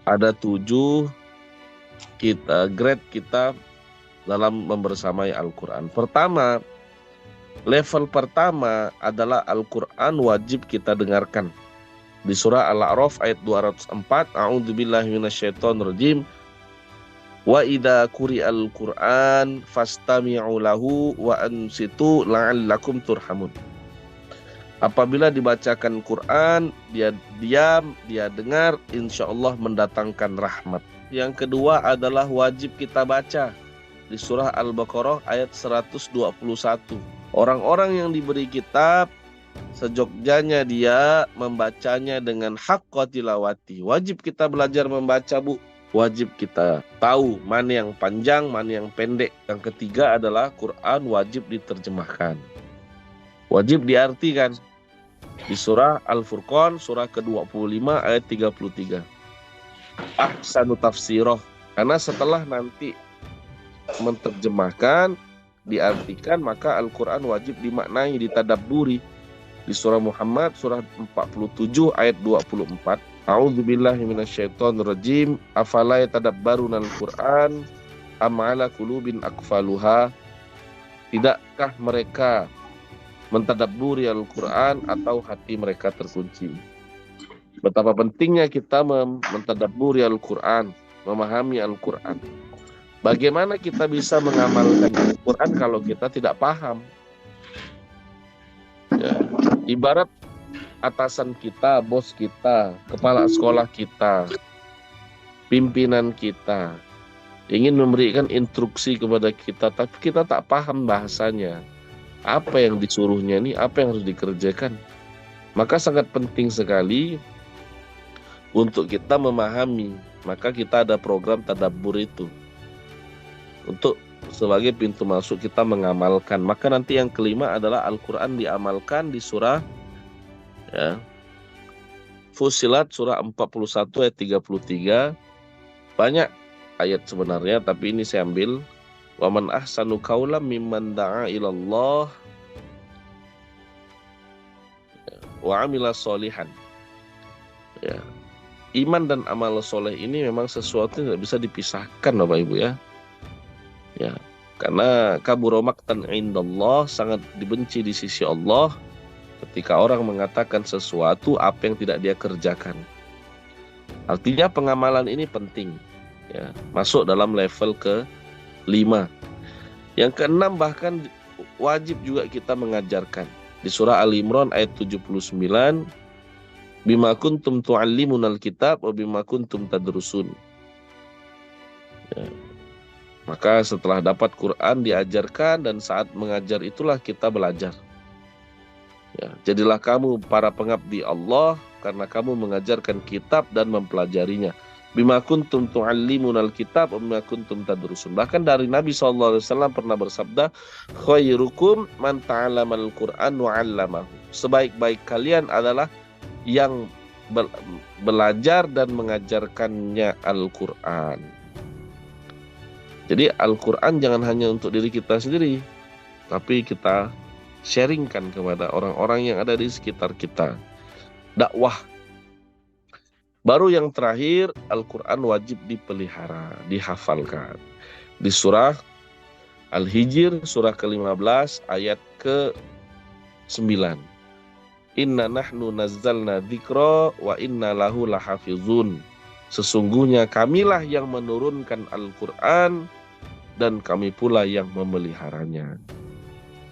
Ada 7 grade kita dalam membersamai Al-Quran. Level pertama adalah Al-Quran wajib kita dengarkan. Di surah Al-A'raf ayat 204, A'udzubillahi minasyaitonirrajim. Wa idza quri'al Qur'an fastami'u lahu wa ansitu la'allakum turhamun. Apabila dibacakan Quran, dia diam, dia dengar, insya Allah mendatangkan rahmat. Yang kedua adalah wajib kita baca. Di surah Al-Baqarah ayat 121. Orang-orang yang diberi kitab, sejogjanya dia membacanya dengan haqqa tilawati. Wajib kita belajar membaca, Bu. Wajib kita tahu mana yang panjang, mana yang pendek. Yang ketiga adalah Quran wajib diterjemahkan. Wajib diartikan. Di surah Al-Furqan, surah ke-25 ayat 33. Ahsanu tafsirah. Karena setelah nanti menterjemahkan, diartikan, maka Al-Quran wajib dimaknai, ditadabburi. Di surah Muhammad, surah 47 ayat 24. A'udzubillahi minasyaitonirrajim. Afala yatadabbaruna al-Qur'an am 'ala qulubin aqfaluha. Tidakkah mereka mentadabburi Al-Quran atau hati mereka terkunci? Betapa pentingnya kita mentadabburi Al-Quran, memahami Al-Quran. Bagaimana kita bisa mengamalkan Al-Quran kalau kita tidak paham? Ya, ibarat atasan kita, bos kita, kepala sekolah kita, pimpinan kita ingin memberikan instruksi kepada kita, tapi kita tak paham bahasanya. Apa yang disuruhnya ini, apa yang harus dikerjakan? Maka sangat penting sekali untuk kita memahami. Maka kita ada program tadabbur itu, untuk sebagai pintu masuk kita mengamalkan. Maka nanti yang kelima adalah Al-Quran diamalkan di surah Fussilat surah 41 ayat 33. Banyak ayat sebenarnya, tapi ini saya ambil. Wa man ahsanu qawlan mimman da'a ilallah wa amila sholihan. Ya. Iman dan amal soleh ini memang sesuatu yang tidak bisa dipisahkan, Bapak Ibu ya. Ya, karena kabura maqtan indallah, sangat dibenci di sisi Allah ketika orang mengatakan sesuatu apa yang tidak dia kerjakan. Artinya pengamalan ini penting, ya, masuk dalam level ke-5. Yang ke-6 bahkan wajib juga kita mengajarkan. Di surah Al-Imran ayat 79, bima kuntum tu'allimunal kitab wa bima kuntum tadrusun. Ya. Maka setelah dapat Quran diajarkan, dan saat mengajar itulah kita belajar. Ya, jadilah kamu para pengabdi Allah karena kamu mengajarkan kitab dan mempelajarinya. Bima kuntum tu'allimunal kitab wa bima kuntum tadrusun. Bahkan dari Nabi SAW pernah bersabda, khairukum man ta'allamal Qur'an wa 'allamahu. Sebaik-baik kalian adalah yang belajar dan mengajarkannya Al-Quran. Jadi Al-Quran jangan hanya untuk diri kita sendiri, tapi kita sharingkan kepada orang-orang yang ada di sekitar kita. Dakwah. Baru yang terakhir, Al-Quran wajib dipelihara, dihafalkan. Di surah Al-Hijr, surah ke-15, ayat ke-9. Inna nahnu nazzalna dzikra wa inna lahu lahafizun. Sesungguhnya kamilah yang menurunkan Al-Quran dan kami pula yang memeliharanya.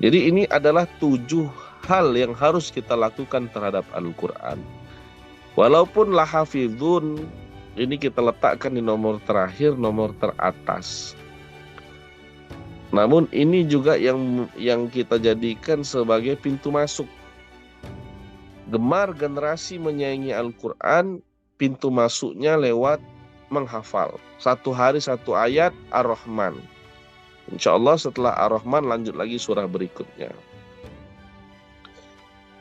Jadi ini adalah 7 hal yang harus kita lakukan terhadap Al-Quran. Walaupun lahafizun ini kita letakkan di nomor terakhir, nomor teratas. Namun ini juga yang kita jadikan sebagai pintu masuk. Gemar generasi menyayangi Al-Quran, pintu masuknya lewat menghafal. 1 hari 1 ayat Ar-Rahman. Insya Allah setelah Ar-Rahman lanjut lagi surah berikutnya.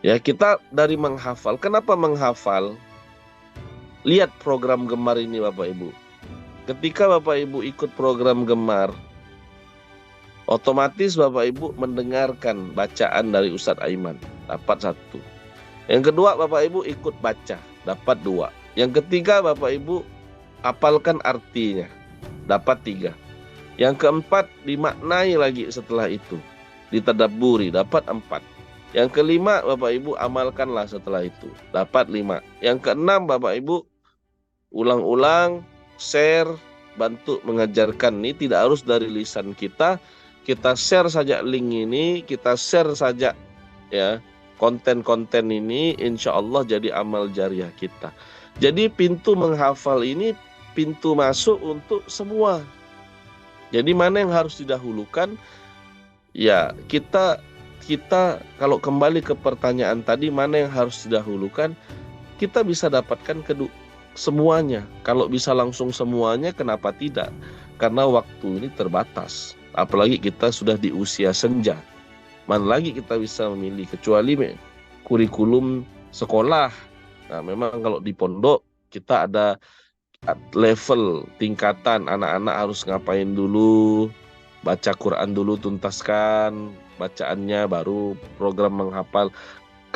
Ya, kita dari menghafal. Kenapa menghafal? Lihat program Gemar ini Bapak Ibu. Ketika Bapak Ibu ikut program Gemar, otomatis Bapak Ibu mendengarkan bacaan dari Ustadz Aiman, dapat 1. Yang kedua Bapak Ibu ikut baca, dapat 2. Yang ketiga Bapak Ibu hafalkan artinya, dapat 3. Yang keempat, dimaknai lagi setelah itu, ditadabburi, dapat 4. Yang kelima, Bapak Ibu amalkanlah setelah itu, dapat 5. Yang keenam, Bapak Ibu ulang-ulang, share, bantu mengajarkan. Ini tidak harus dari lisan kita share saja link ini, kita share saja ya konten-konten ini, insya Allah jadi amal jariah kita. Jadi pintu menghafal ini pintu masuk untuk semua. Jadi mana yang harus didahulukan? Ya, kita kalau kembali ke pertanyaan tadi, mana yang harus didahulukan? Kita bisa dapatkan semuanya. Kalau bisa langsung semuanya, kenapa tidak? Karena waktu ini terbatas. Apalagi kita sudah di usia senja. Mana lagi kita bisa memilih, kecuali kurikulum sekolah. Nah, memang kalau di pondok, kita ada level tingkatan, anak-anak harus ngapain dulu, baca Quran dulu, tuntaskan bacaannya, baru program menghafal.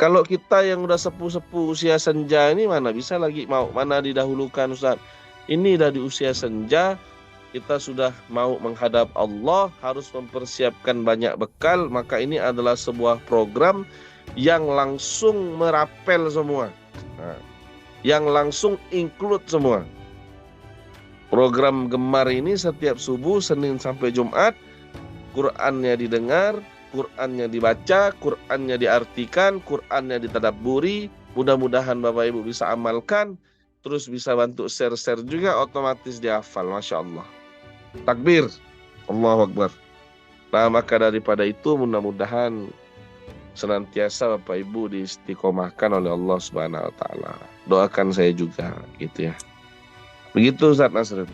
Kalau kita yang udah sepuh-sepuh usia senja ini mana bisa lagi mana didahulukan, Ustaz? Ini udah di usia senja, kita sudah mau menghadap Allah, harus mempersiapkan banyak bekal, maka ini adalah sebuah program yang langsung merapel semua. Nah, yang langsung include semua. Program Gemar ini setiap subuh, Senin sampai Jumat, Qur'annya didengar, Qur'annya dibaca, Qur'annya diartikan, Qur'annya ditadabburi. Mudah-mudahan Bapak Ibu bisa amalkan, terus bisa bantu share-share juga, otomatis dihafal. Masya Allah. Takbir, Allahu Akbar. Nah, maka daripada itu mudah-mudahan senantiasa Bapak Ibu diistiqomahkan oleh Allah Subhanahu wa taala. Doakan saya juga gitu ya. Begitu Ustaz Nasrul.